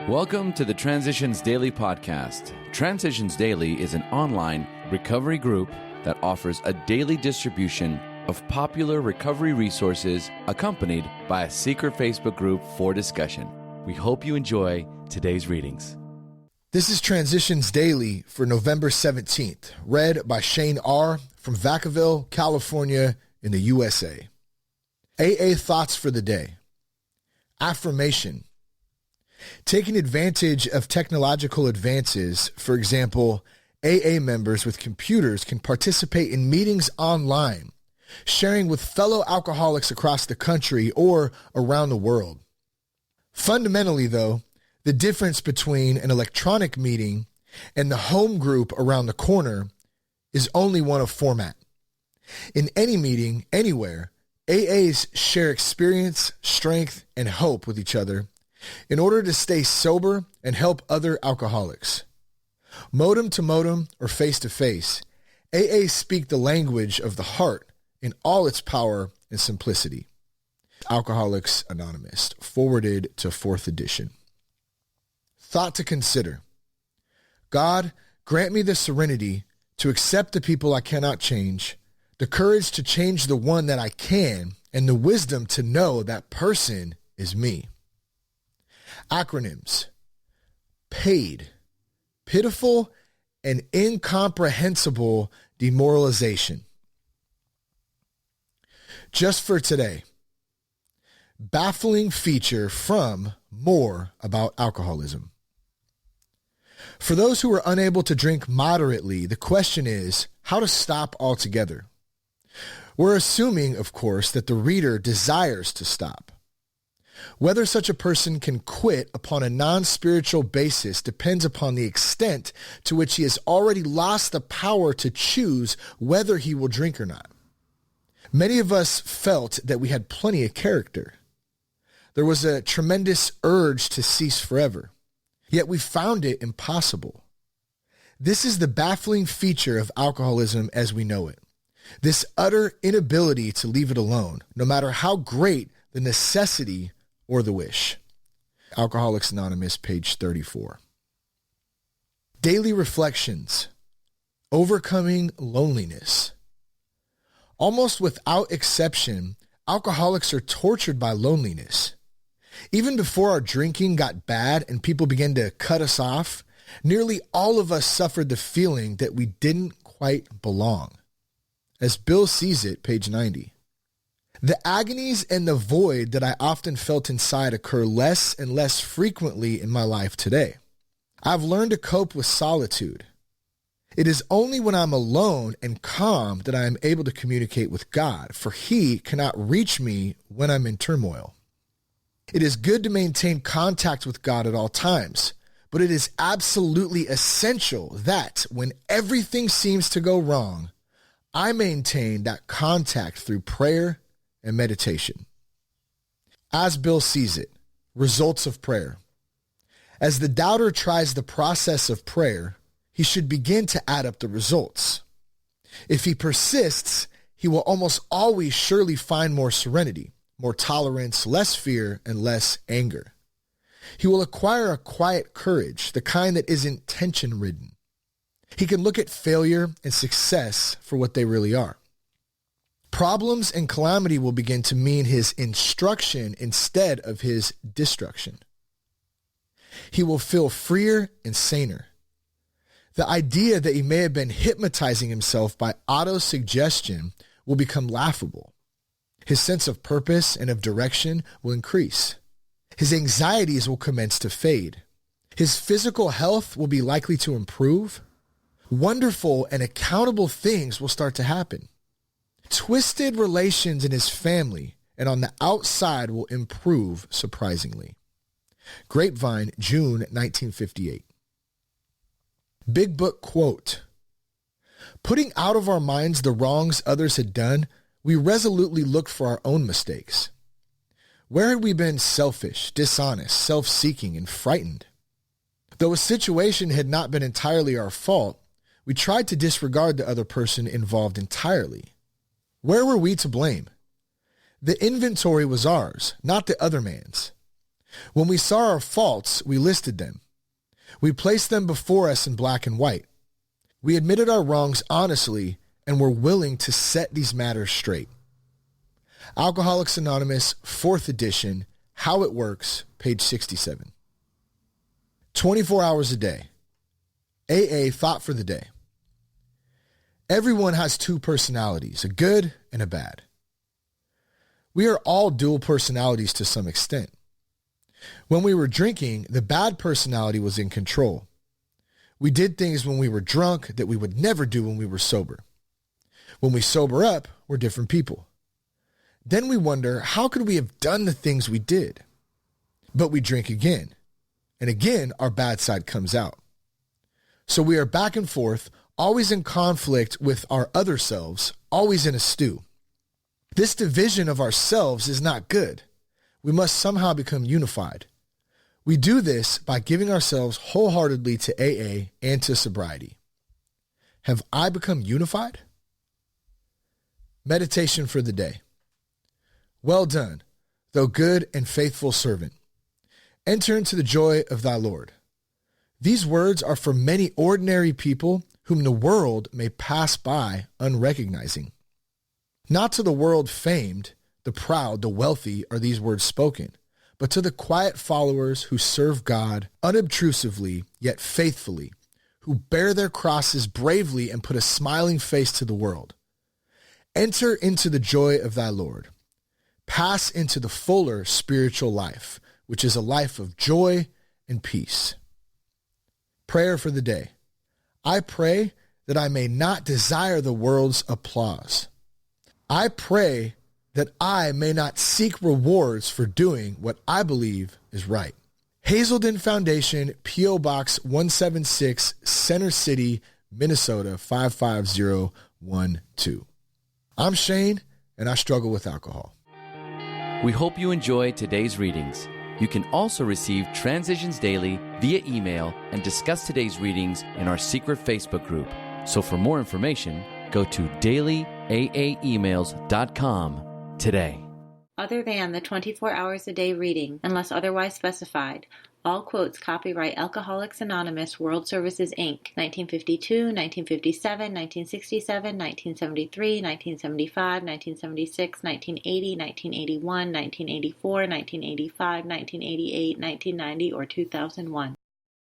Welcome to the Transitions Daily podcast. Transitions Daily is an online recovery group that offers a daily distribution of popular recovery resources accompanied by a secret Facebook group for discussion. We hope you enjoy today's readings. This is Transitions Daily for November 17th, read by Shane R. from Vacaville, California in the USA. AA Thoughts for the Day. Affirmation. Taking advantage of technological advances, for example, AA members with computers can participate in meetings online, sharing with fellow alcoholics across the country or around the world. Fundamentally, though, the difference between an electronic meeting and the home group around the corner is only one of format. In any meeting, anywhere, AAs share experience, strength, and hope with each other in order to stay sober and help other alcoholics. Modem to modem or face to face, AAs speak the language of the heart in all its power and simplicity. Alcoholics Anonymous, forwarded to 4th edition. Thought to consider. God, grant me the serenity to accept the people I cannot change, the courage to change the one that I can, and the wisdom to know that person is me. Acronyms. PAID, pitiful and incomprehensible demoralization. Just for today. Baffling feature from More About Alcoholism. For those who are unable to drink moderately, the question is how to stop altogether. We're assuming, of course, that the reader desires to stop. Whether such a person can quit upon a non-spiritual basis depends upon the extent to which he has already lost the power to choose whether he will drink or not. Many of us felt that we had plenty of character. There was a tremendous urge to cease forever, yet we found it impossible. This is the baffling feature of alcoholism as we know it. This utter inability to leave it alone, no matter how great the necessity or the wish. Alcoholics Anonymous, page 34. Daily reflections. Overcoming loneliness. Almost without exception, alcoholics are tortured by loneliness. Even before our drinking got bad and people began to cut us off, nearly all of us suffered the feeling that we didn't quite belong. As Bill sees it, page 90. The agonies and the void that I often felt inside occur less and less frequently in my life today. I've learned to cope with solitude. It is only when I'm alone and calm that I am able to communicate with God, for He cannot reach me when I'm in turmoil. It is good to maintain contact with God at all times, but it is absolutely essential that when everything seems to go wrong, I maintain that contact through prayer and meditation. As Bill sees it, results of prayer. As the doubter tries the process of prayer, he should begin to add up the results. If he persists, he will almost always surely find more serenity, more tolerance, less fear, and less anger. He will acquire a quiet courage, the kind that isn't tension-ridden. He can look at failure and success for what they really are. Problems and calamity will begin to mean his instruction instead of his destruction. He will feel freer and saner. The idea that he may have been hypnotizing himself by auto-suggestion will become laughable. His sense of purpose and of direction will increase. His anxieties will commence to fade. His physical health will be likely to improve. Wonderful and accountable things will start to happen. Twisted relations in his family and on the outside will improve surprisingly. Grapevine, June 1958. Big Book quote. Putting out of our minds the wrongs others had done, we resolutely looked for our own mistakes. Where had we been selfish, dishonest, self-seeking, and frightened? Though a situation had not been entirely our fault, we tried to disregard the other person involved entirely. Where were we to blame? The inventory was ours, not the other man's. When we saw our faults, we listed them. We placed them before us in black and white. We admitted our wrongs honestly and were willing to set these matters straight. Alcoholics Anonymous, 4th edition, How It Works, page 67. 24 hours a day. AA thought for the day. Everyone has 2 personalities, a good and a bad. We are all dual personalities to some extent. When we were drinking, the bad personality was in control. We did things when we were drunk that we would never do when we were sober. When we sober up, we're different people. Then we wonder, how could we have done the things we did? But we drink again, and again our bad side comes out. So we are back and forth, always in conflict with our other selves, always in a stew. This division of ourselves is not good. We must somehow become unified. We do this by giving ourselves wholeheartedly to AA and to sobriety. Have I become unified? Meditation for the day. Well done, thou good and faithful servant. Enter into the joy of thy Lord. These words are for many ordinary people whom the world may pass by unrecognizing. Not to the world famed, the proud, the wealthy are these words spoken, but to the quiet followers who serve God unobtrusively yet faithfully, who bear their crosses bravely and put a smiling face to the world. Enter into the joy of thy Lord. Pass into the fuller spiritual life, which is a life of joy and peace. Prayer for the day. I pray that I may not desire the world's applause. I pray that I may not seek rewards for doing what I believe is right. Hazelden Foundation, P.O. Box 176, Center City, Minnesota 55012. I'm Shane, and I struggle with alcohol. We hope you enjoyed today's readings. You can also receive Transitions Daily via email and discuss today's readings in our secret Facebook group. So for more information, go to dailyaaemails.com today. Other than the 24 hours a day reading, unless otherwise specified, all quotes copyright Alcoholics Anonymous World Services, Inc., 1952, 1957, 1967, 1973, 1975, 1976, 1980, 1981, 1984, 1985, 1988, 1990, or 2001.